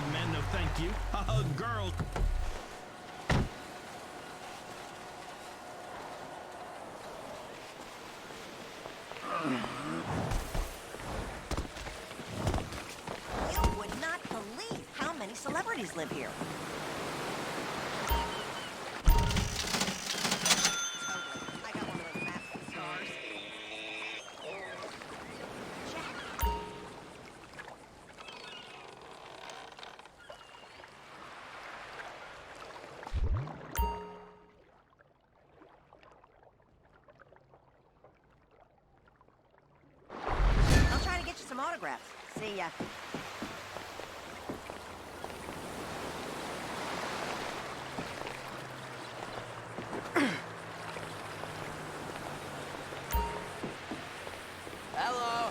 hug, man. No, thank you. I hug girls. You would not believe how many celebrities live here. Totally. I got one of those maps with stars. Check. I'll try to get you some autographs. See ya. Hello.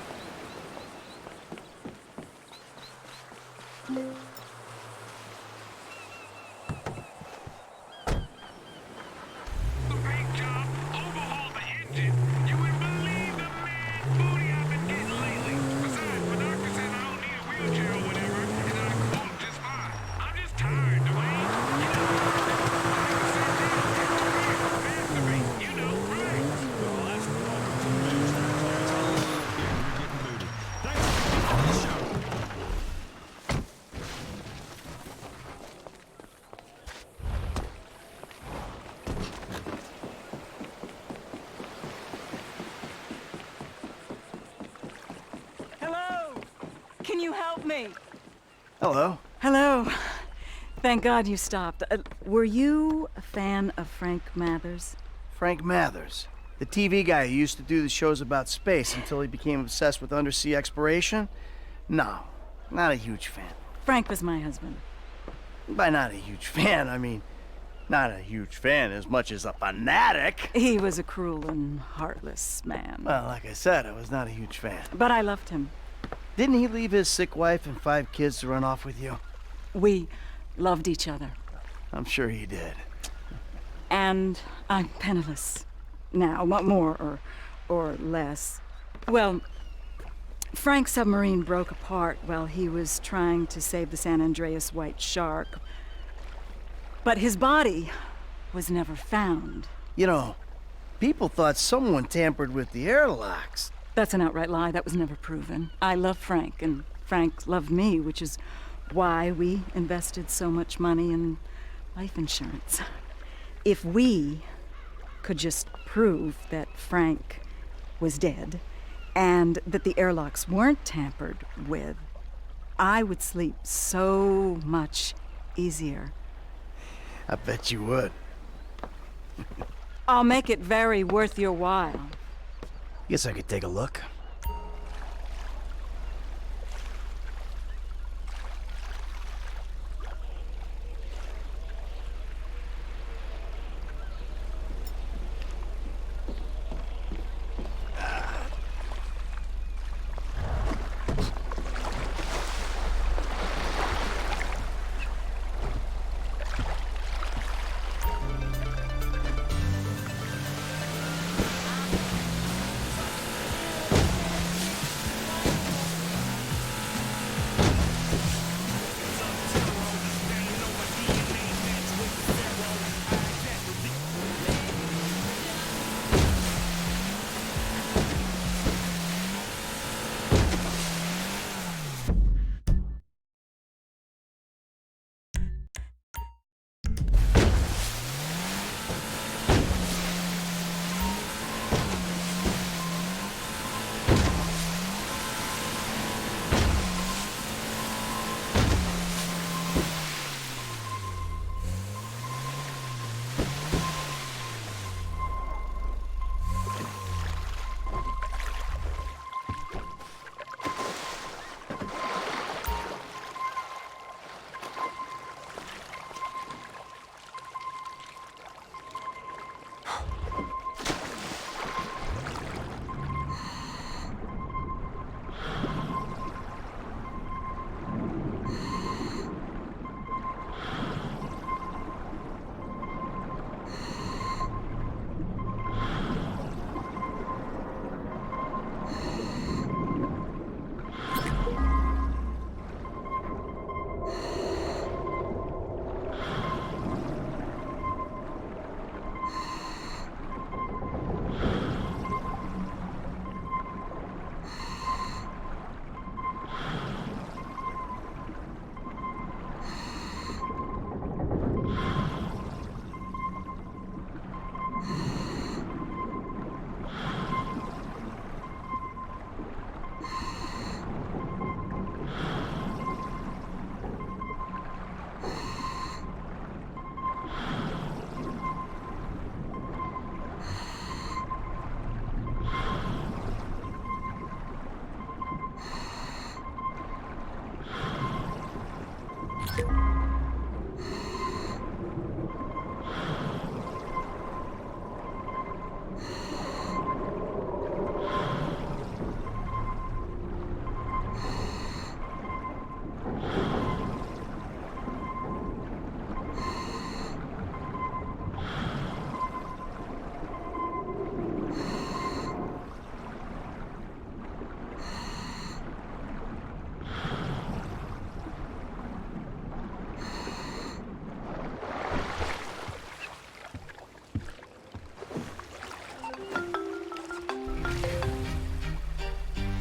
The paint job, overhaul the engine. You wouldn't believe the mad booty I've been getting lately. Besides, my doctor said I don't need a wheelchair or whatever, and that I can walk just fine. I'm just tired, Dwayne. You know, masturbate, you know, right? Well, that's wonderful news. That clears all up here. You're getting booted. Thanks for coming on the show. Hello! Can you help me? Hello. Hello. Thank God you stopped. Were you a fan of Frank Mathers? Frank Mathers, the TV guy who used to do the shows about space until he became obsessed with undersea exploration? No, not a huge fan. Frank was my husband. By not a huge fan, I mean, not a huge fan as much as a fanatic. He was a cruel and heartless man. Well, like I said, I was not a huge fan. But I loved him. Didn't he leave his sick wife and 5 kids to run off with you? We loved each other. I'm sure he did. And I'm penniless now, more or less. Well, Frank's submarine broke apart while he was trying to save the San Andreas white shark. But his body was never found. You know, people thought someone tampered with the airlocks. That's an outright lie. That was never proven. I love Frank, and Frank loved me, which is why we invested so much money in life insurance. If we could just prove that Frank was dead and that the airlocks weren't tampered with, I would sleep so much easier. I bet you would. I'll make it very worth your while. Guess I could take a look.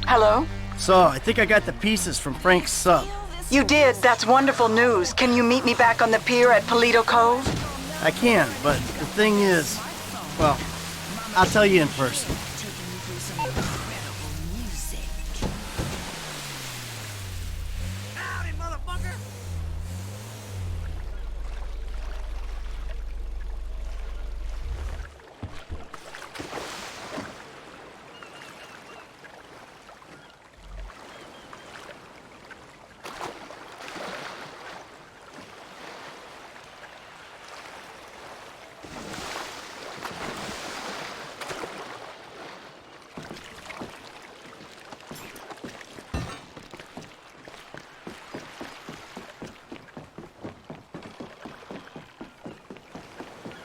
Hello? So, I think I got the pieces from Frank's sub. You did. That's wonderful news. Can you meet me back on the pier at Polito Cove? I can, but the thing is, well, I'll tell you in person. Taking you through some incredible music. Howdy, motherfucker!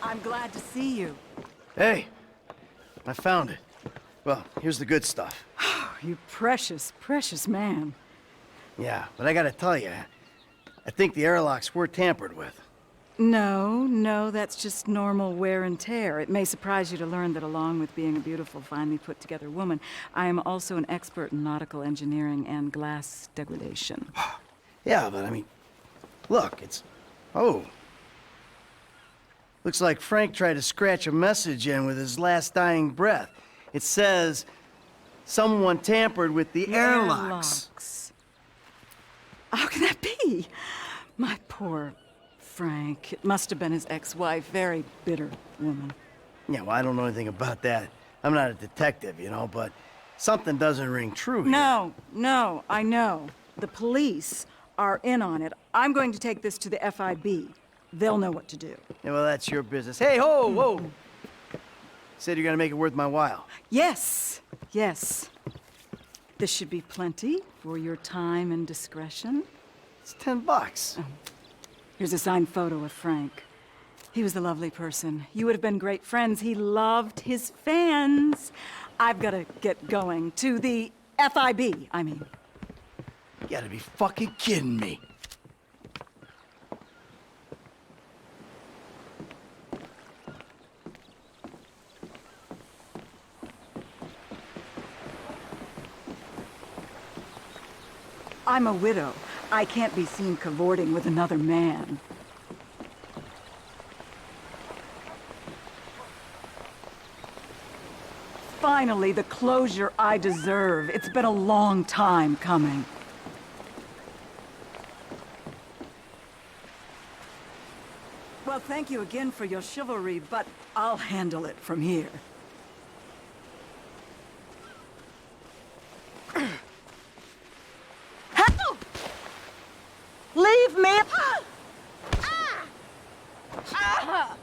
I'm glad to see you. Hey, I found it. Well, here's the good stuff. You precious, precious man. Yeah, but I gotta tell you, I think the airlocks were tampered with. No, that's just normal wear and tear. It may surprise you to learn that along with being a beautiful, finely put together woman, I am also an expert in nautical engineering and glass degradation. Yeah, but I mean, look, it's... Oh. Looks like Frank tried to scratch a message in with his last dying breath. It says, someone tampered with the airlocks. How can that be? My poor Frank. It must have been his ex-wife. Very bitter woman. Yeah, well, I don't know anything about that. I'm not a detective, you know, but something doesn't ring true here. No, I know. The police are in on it. I'm going to take this to the FIB. They'll know what to do. Yeah, well, that's your business. Hey, whoa! Said you're gonna make it worth my while. Yes. This should be plenty for your time and discretion. It's $10. Here's a signed photo of Frank. He was a lovely person. You would have been great friends. He loved his fans. I've got to get going. To the FIB, I mean. You gotta be fucking kidding me. I'm a widow. I can't be seen cavorting with another man. Finally, the closure I deserve. It's been a long time coming. Well, thank you again for your chivalry, but I'll handle it from here. Help! Leave me! Ah!